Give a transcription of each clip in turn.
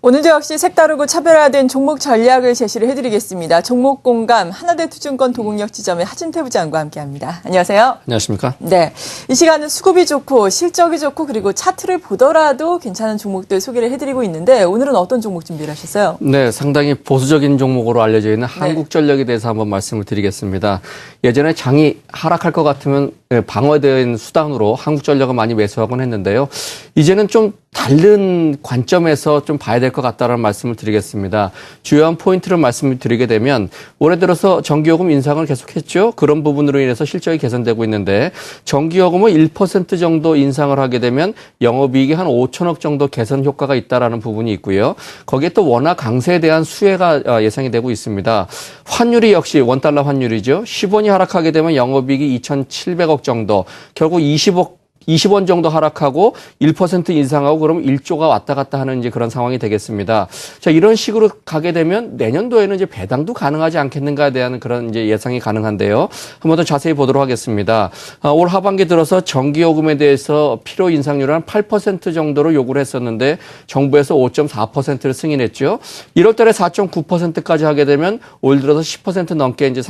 오늘도 역시 색다르고 차별화된 종목 전략을 제시를 해드리겠습니다. 종목 공감 하나대투증권 도곡역 지점의 하진태 부장과 함께합니다. 안녕하세요. 안녕하십니까? 네, 이 시간은 수급이 좋고 실적이 좋고 그리고 차트를 보더라도 괜찮은 종목들 소개를 해드리고 있는데 오늘은 어떤 종목 준비를 하셨어요? 네, 상당히 보수적인 종목으로 알려져 있는 한국전력에 대해서 한번 말씀을 드리겠습니다. 예전에 장이 하락할 것 같으면 방어된 수단으로 한국전력을 많이 매수하곤 했는데요. 이제는 좀 다른 관점에서 좀 봐야 될 것 같다는 말씀을 드리겠습니다. 주요한 포인트를 말씀을 드리게 되면 올해 들어서 전기요금 인상을 계속했죠. 그런 부분으로 인해서 실적이 개선되고 있는데 전기요금을 1% 정도 인상을 하게 되면 영업이익이 한 5천억 정도 개선 효과가 있다라는 부분이 있고요. 거기에 또 원화 강세에 대한 수혜가 예상이 되고 있습니다. 환율이 역시 원달러 환율이죠. 10원이 하락하게 되면 영업이익이 2,700억 정도, 결국 20원 정도 하락하고 1% 인상하고 그러면 1조가 왔다 갔다 하는 이제 그런 상황이 되겠습니다. 자, 이런 식으로 가게 되면 내년도에는 이제 배당도 가능하지 않겠는가에 대한 그런 이제 예상이 가능한데요. 한 번 더 자세히 보도록 하겠습니다. 올 하반기 들어서 전기요금에 대해서 필요 인상률을 한 8% 정도로 요구를 했었는데 정부에서 5.4%를 승인했죠. 1월 달에 4.9%까지 하게 되면 올 들어서 10% 넘게 이제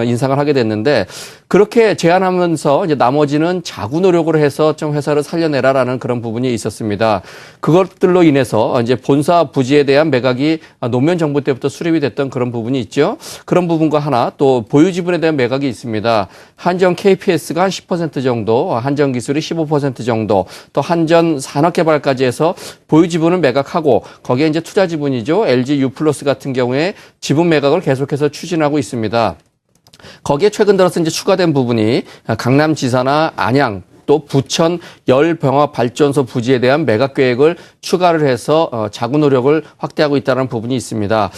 인상을 하게 됐는데 그렇게 제한하면서 이제 나머지는 자구 노력을 해서 좀 회사를 살려내라라는 그런 부분이 있었습니다. 그것들로 인해서 이제 본사 부지에 대한 매각이 노무현 정부 때부터 수립이 됐던 그런 부분이 있죠. 그런 부분과 하나 또 보유 지분에 대한 매각이 있습니다. 한전 KPS가 한 10% 정도, 한전 기술이 15% 정도, 또 한전 산업개발까지 해서 보유 지분을 매각하고 거기에 이제 투자 지분이죠. LG U+ 같은 경우에 지분 매각을 계속해서 추진하고 있습니다. 거기에 최근 들어서 이제 추가된 부분이 강남지사나 안양 또 부천 열병합발전소 부지에 대한 매각 계획을 추가를 해서 자구 노력을 확대하고 있다는 부분이 있습니다.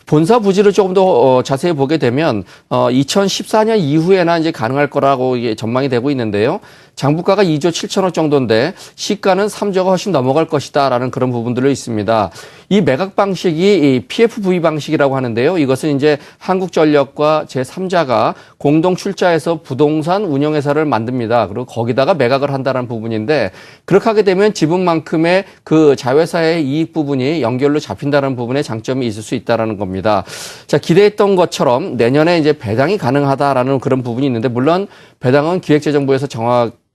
본사 부지를 조금 더 자세히 보게 되면 2014년 이후에나 이제 가능할 거라고 이게 전망이 되고 있는데요. 장부가가 2조 7천억 정도인데 시가는 3조가 훨씬 넘어갈 것이다라는 그런 부분들로 있습니다. 이 매각 방식이 PFV 방식이라고 하는데요. 이것은 이제 한국전력과 제3자가 공동 출자해서 부동산 운영회사를 만듭니다. 그리고 거기다가 매각을 한다는 부분인데 그렇게 하게 되면 지분만큼의 그 자회사의 이익 부분이 연결로 잡힌다는 부분에 장점이 있을 수 있다는 겁니다. 자, 기대했던 것처럼 내년에 이제 배당이 가능하다라는 그런 부분이 있는데 물론 배당은 기획재정부에서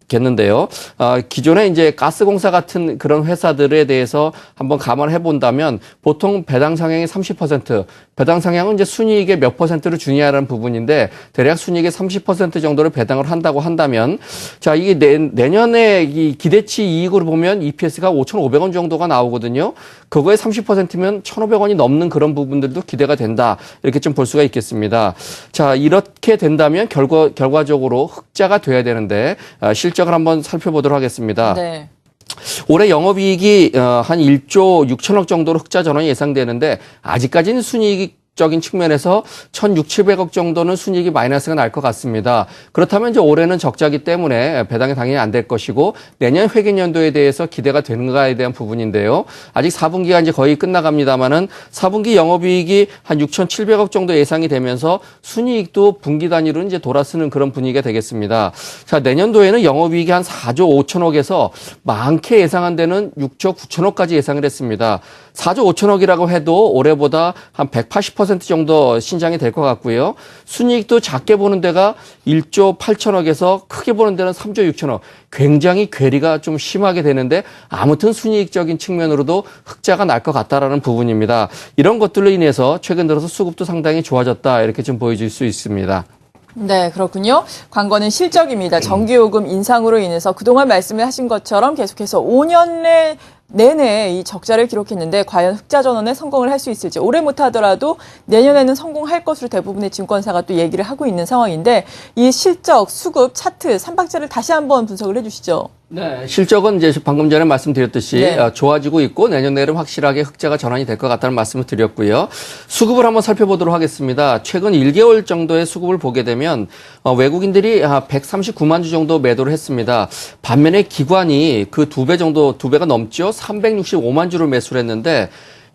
겠는데요. 기존에 이제 가스공사 같은 그런 회사들에 대해서 한번 감안해 본다면 보통 배당 상향이 30%, 배당 상향은 이제 순이익의 몇 퍼센트를 주냐라는 부분인데 대략 순이익의 30% 정도를 배당을 한다고 한다면 자, 이게 내년에 이 기대치 이익으로 보면 EPS가 5,500원 정도가 나오거든요. 그거의 30%면 1,500원이 넘는 그런 부분들도 기대가 된다. 이렇게 좀 볼 수가 있겠습니다. 자, 이렇게 된다면 결과적으로 흑자가 돼야 되는데 실적을 한번 살펴보도록 하겠습니다. 네. 올해 영업이익이 한 1조 6천억 정도로 흑자 전환이 예상되는데 아직까지는 순이익적인 측면에서 1,600~1,700억 정도는 순이익이 마이너스가 날 것 같습니다. 그렇다면 이제 올해는 적자기 때문에 배당이 당연히 안 될 것이고 내년 회계연도에 대해서 기대가 되는가에 대한 부분인데요. 아직 4분기가 이제 거의 끝나갑니다만은 4분기 영업이익이 한 6,700억 정도 예상이 되면서 순이익도 분기 단위로 이제 돌아서는 그런 분위기가 되겠습니다. 자, 내년도에는 영업이익이 한 4조 5천억에서 많게 예상한 데는 6조 9천억까지 예상을 했습니다. 4조 5천억이라고 해도 올해보다 한 180% 정도 신장이 될 것 같고요. 순이익도 작게 보는 데가 1조 8천억에서 크게 보는 데는 3조 6천억. 굉장히 괴리가 좀 심하게 되는데 아무튼 순이익적인 측면으로도 흑자가 날 것 같다라는 부분입니다. 이런 것들로 인해서 최근 들어서 수급도 상당히 좋아졌다 이렇게 좀 보여줄 수 있습니다. 네, 그렇군요. 관건은 실적입니다. 전기요금 인상으로 인해서 그동안 말씀을 하신 것처럼 계속해서 5년 내내 이 적자를 기록했는데 과연 흑자 전환에 성공을 할 수 있을지 올해 못하더라도 내년에는 성공할 것으로 대부분의 증권사가 또 얘기를 하고 있는 상황인데 이 실적, 수급, 차트, 삼박자를 다시 한번 분석을 해주시죠. 네, 실적은 이제 방금 전에 말씀드렸듯이 좋아지고 있고 내년에는 확실하게 흑자가 전환이 될 것 같다는 말씀을 드렸고요. 수급을 한번 살펴보도록 하겠습니다. 최근 1개월 정도의 수급을 보게 되면 외국인들이 139만 주 정도 매도를 했습니다. 반면에 기관이 그 2배 정도, 2배가 넘죠. 365만 주를 매수를 했는데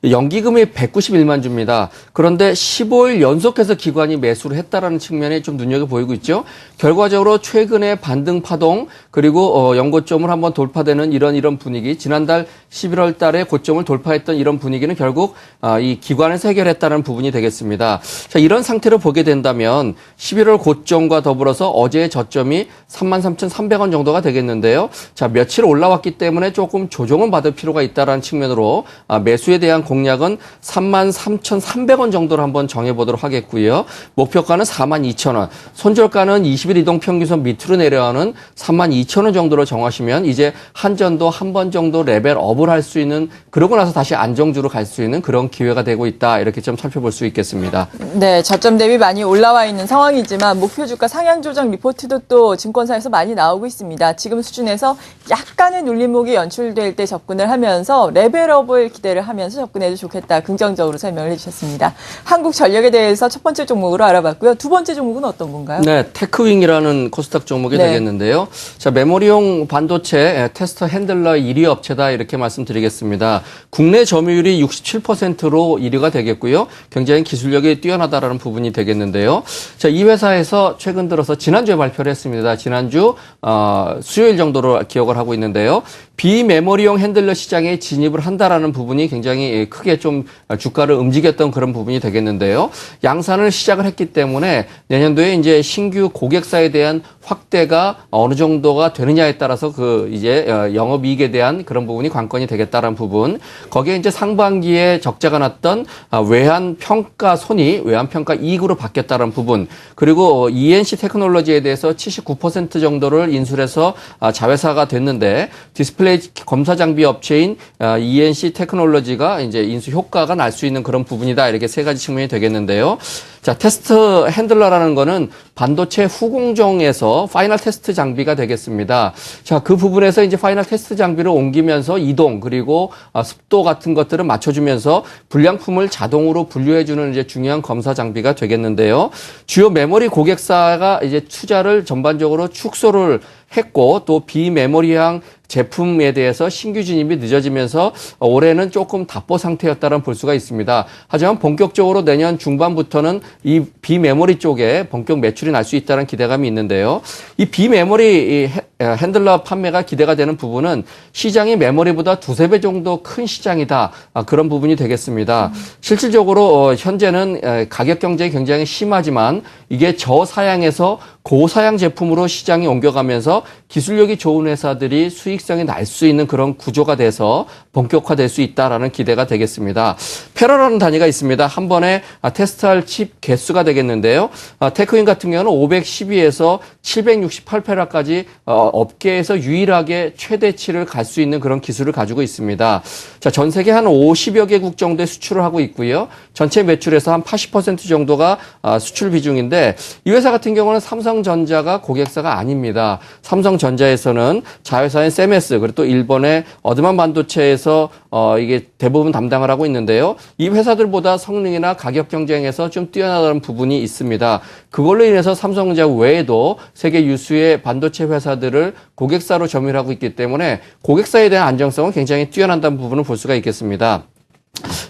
연기금이 191만 주입니다. 그런데 15일 연속해서 기관이 매수를 했다라는 측면에 좀 눈여겨 보이고 있죠. 결과적으로 최근의 반등 파동 그리고 연고점을 한번 돌파되는 이런 분위기, 지난달 11월 달에 고점을 돌파했던 이런 분위기는 결국 이 기관에서 해결했다는 부분이 되겠습니다. 자, 이런 상태로 보게 된다면 11월 고점과 더불어서 어제의 저점이 33,300원 정도가 되겠는데요. 자, 며칠 올라왔기 때문에 조금 조정은 받을 필요가 있다라는 측면으로 매수에 대한 공략은 33,300원 정도로 한번 정해보도록 하겠고요. 목표가는 42,000원, 손절가는 20일 이동 평균선 밑으로 내려가는 32,000원 정도로 정하시면 이제 한전도 한 번 정도 레벨업을 할 수 있는, 그러고 나서 다시 안정주로 갈 수 있는 그런 기회가 되고 있다, 이렇게 좀 살펴볼 수 있겠습니다. 네, 저점 대비 많이 올라와 있는 상황이지만 목표 주가 상향 조정 리포트도 또 증권사에서 많이 나오고 있습니다. 지금 수준에서 약간의 눌림목이 연출될 때 접근을 하면서 레벨업을 기대를 하면서 접근해도 좋겠다, 긍정적으로 설명을 해주셨습니다. 한국전력에 대해서 첫 번째 종목으로 알아봤고요. 두 번째 종목은 어떤 건가요? 네, 테크윙이라는 코스닥 종목이 네. 되겠는데요. 자, 메모리용 반도체 테스터 핸들러 1위 업체다, 이렇게 말씀드리겠습니다. 국내 점유율이 67%로 1위가 되겠고요. 굉장히 기술력이 뛰어나다라는 부분이 되겠는데요. 자, 이 회사에서 최근 들어서 지난주에 발표를 했습니다. 지난주 수요일 정도로 기억을 하고 있는데요. 비메모리용 핸들러 시장에 진입을 한다라는 부분이 굉장히 크게 좀 주가를 움직였던 그런 부분이 되겠는데요. 양산을 시작을 했기 때문에 내년도에 이제 신규 고객사에 대한 확대가 어느 정도가 되느냐에 따라서 그 이제 영업이익에 대한 그런 부분이 관건이 되겠다라는 부분. 거기에 이제 상반기에 적자가 났던 외환 평가 손이 외환 평가 이익으로 바뀌었다는 부분. 그리고 ENC 테크놀로지에 대해서 79% 정도를 인수해서 자회사가 됐는데 디스플레이 검사 장비 업체인 ENC 테크놀로지가 이제 인수 효과가 날 수 있는 그런 부분이다, 이렇게 세 가지 측면이 되겠는데요. 자, 테스트 핸들러라는 거는 반도체 후공정에서 파이널 테스트 장비가 되겠습니다. 자, 그 부분에서 이제 파이널 테스트 장비를 옮기면서 이동 그리고 습도 같은 것들을 맞춰주면서 불량품을 자동으로 분류해주는 이제 중요한 검사 장비가 되겠는데요. 주요 메모리 고객사가 이제 투자를 전반적으로 축소를 했고 또 비메모리형 제품에 대해서 신규 진입이 늦어지면서 올해는 조금 답보 상태였다는 볼 수가 있습니다. 하지만 본격적으로 내년 중반부터는 이 비메모리 쪽에 본격 매출이 날 수 있다는 기대감이 있는데요. 이 비메모리 핸들러 판매가 기대가 되는 부분은 시장이 메모리보다 두세 배 정도 큰 시장이다, 그런 부분이 되겠습니다. 실질적으로 현재는 가격 경쟁이 굉장히 심하지만 이게 저사양에서 고사양 제품으로 시장이 옮겨가면서 기술력이 좋은 회사들이 수익성이 날 수 있는 그런 구조가 돼서 본격화될 수 있다라는 기대가 되겠습니다. 페라라는 단위가 있습니다. 한 번에 테스트할 칩 개수가 되겠는데요. 테크윈 같은 경우는 512에서 768페라까지 업계에서 유일하게 최대치를 갈 수 있는 그런 기술을 가지고 있습니다. 자, 전 세계 한 50여 개국 정도의 수출을 하고 있고요. 전체 매출에서 한 80% 정도가 수출 비중인데 이 회사 같은 경우는 삼성전자가 고객사가 아닙니다. 삼성전자에서는 자회사인 세메스 그리고 또 일본의 어드만 반도체에서 이게 대부분 담당을 하고 있는데요. 이 회사들보다 성능이나 가격 경쟁에서 좀 뛰어나다는 부분이 있습니다. 그걸로 인해서 삼성전자 외에도 세계 유수의 반도체 회사들을 고객사로 점유하고 있기 때문에 고객사에 대한 안정성은 굉장히 뛰어난다는 부분을 볼 수가 있겠습니다.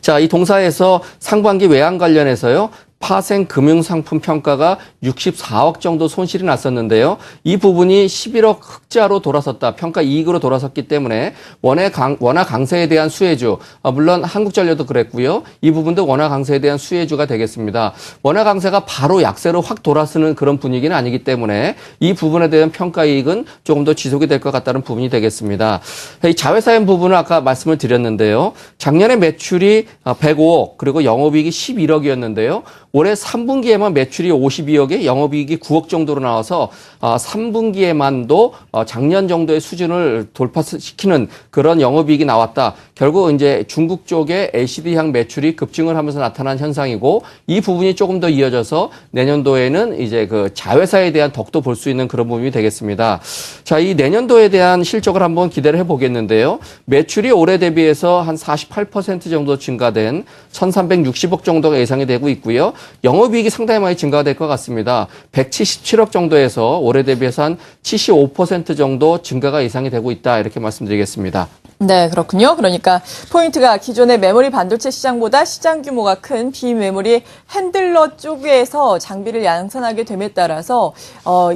자, 이 동사에서 상반기 외환 관련해서요. 파생 금융상품 평가가 64억 정도 손실이 났었는데요. 이 부분이 11억 흑자로 돌아섰다, 평가 이익으로 돌아섰기 때문에 원화 강세에 대한 수혜주, 물론 한국전력도 그랬고요. 이 부분도 원화 강세에 대한 수혜주가 되겠습니다. 원화 강세가 바로 약세로 확 돌아서는 그런 분위기는 아니기 때문에 이 부분에 대한 평가 이익은 조금 더 지속이 될 것 같다는 부분이 되겠습니다. 이 자회사인 부분은 아까 말씀을 드렸는데요. 작년에 매출이 105억 그리고 영업이익이 11억이었는데요. 올해 3분기에만 매출이 52억에 영업이익이 9억 정도로 나와서 3분기에만도 작년 정도의 수준을 돌파시키는 그런 영업이익이 나왔다. 결국 이제 중국 쪽에 LCD향 매출이 급증을 하면서 나타난 현상이고 이 부분이 조금 더 이어져서 내년도에는 이제 그 자회사에 대한 덕도 볼 수 있는 그런 부분이 되겠습니다. 자, 이 내년도에 대한 실적을 한번 기대를 해보겠는데요. 매출이 올해 대비해서 한 48% 정도 증가된 1,360억 정도가 예상이 되고 있고요. 영업이익이 상당히 많이 증가가 될 것 같습니다. 177억 정도에서 올해 대비해서 한 75% 정도 증가가 예상이 되고 있다, 이렇게 말씀드리겠습니다. 네, 그렇군요. 그러니까 포인트가 기존의 메모리 반도체 시장보다 시장 규모가 큰 비메모리 핸들러 쪽에서 장비를 양산하게 됨에 따라서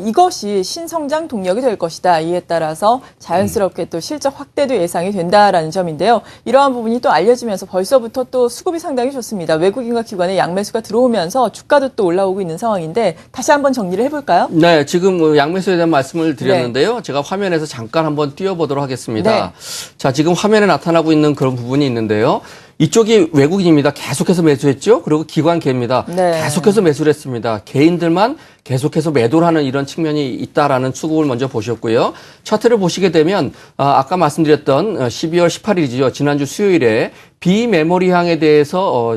이것이 신성장 동력이 될 것이다. 이에 따라서 자연스럽게 또 실적 확대도 예상이 된다라는 점인데요. 이러한 부분이 또 알려지면서 벌써부터 또 수급이 상당히 좋습니다. 외국인과 기관의 양매수가 들어오면서 주가도 또 올라오고 있는 상황인데 다시 한번 정리를 해볼까요? 네, 지금 양매수에 대한 말씀을 드렸는데요. 제가 화면에서 잠깐 한번 띄워보도록 하겠습니다. 네. 자, 지금 화면에 나타나고 있는 그런 부분이 있는데요. 이쪽이 외국인입니다. 계속해서 매수했죠. 그리고 기관계입니다. 네. 계속해서 매수를 했습니다. 개인들만 계속해서 매도를 하는 이런 측면이 있다라는 수급을 먼저 보셨고요. 차트를 보시게 되면 아까 말씀드렸던 12월 18일이죠. 지난주 수요일에 비메모리향에 대해서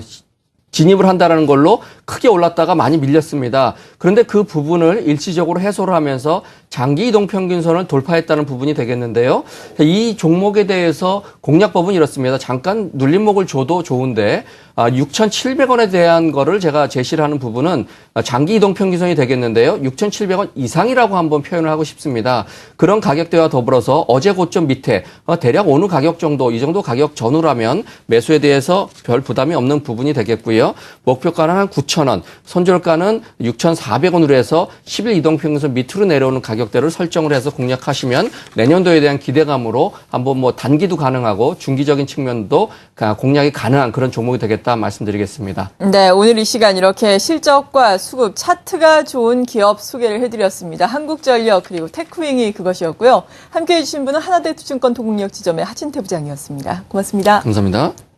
진입을 한다는 걸로 크게 올랐다가 많이 밀렸습니다. 그런데 그 부분을 일시적으로 해소를 하면서 장기 이동 평균선을 돌파했다는 부분이 되겠는데요. 이 종목에 대해서 공략법은 이렇습니다. 잠깐 눌림목을 줘도 좋은데 6,700원에 대한 거를 제가 제시를 하는 부분은 장기 이동 평균선이 되겠는데요. 6,700원 이상이라고 한번 표현을 하고 싶습니다. 그런 가격대와 더불어서 어제 고점 밑에 대략 어느 가격 정도, 이 정도 가격 전후라면 매수에 대해서 별 부담이 없는 부분이 되겠고요. 목표가는 한 9,000원, 손절가는 6,400원으로 해서 10일 이동평균선 밑으로 내려오는 가격대를 설정을 해서 공략하시면 내년도에 대한 기대감으로 한번 뭐 단기도 가능하고 중기적인 측면도 공략이 가능한 그런 종목이 되겠다 말씀드리겠습니다. 네, 오늘 이 시간 이렇게 실적과 수급, 차트가 좋은 기업 소개를 해드렸습니다. 한국전력 그리고 테크윙이 그것이었고요. 함께해 주신 분은 하나대투증권 동국역 지점의 하진태 부장이었습니다. 고맙습니다. 감사합니다.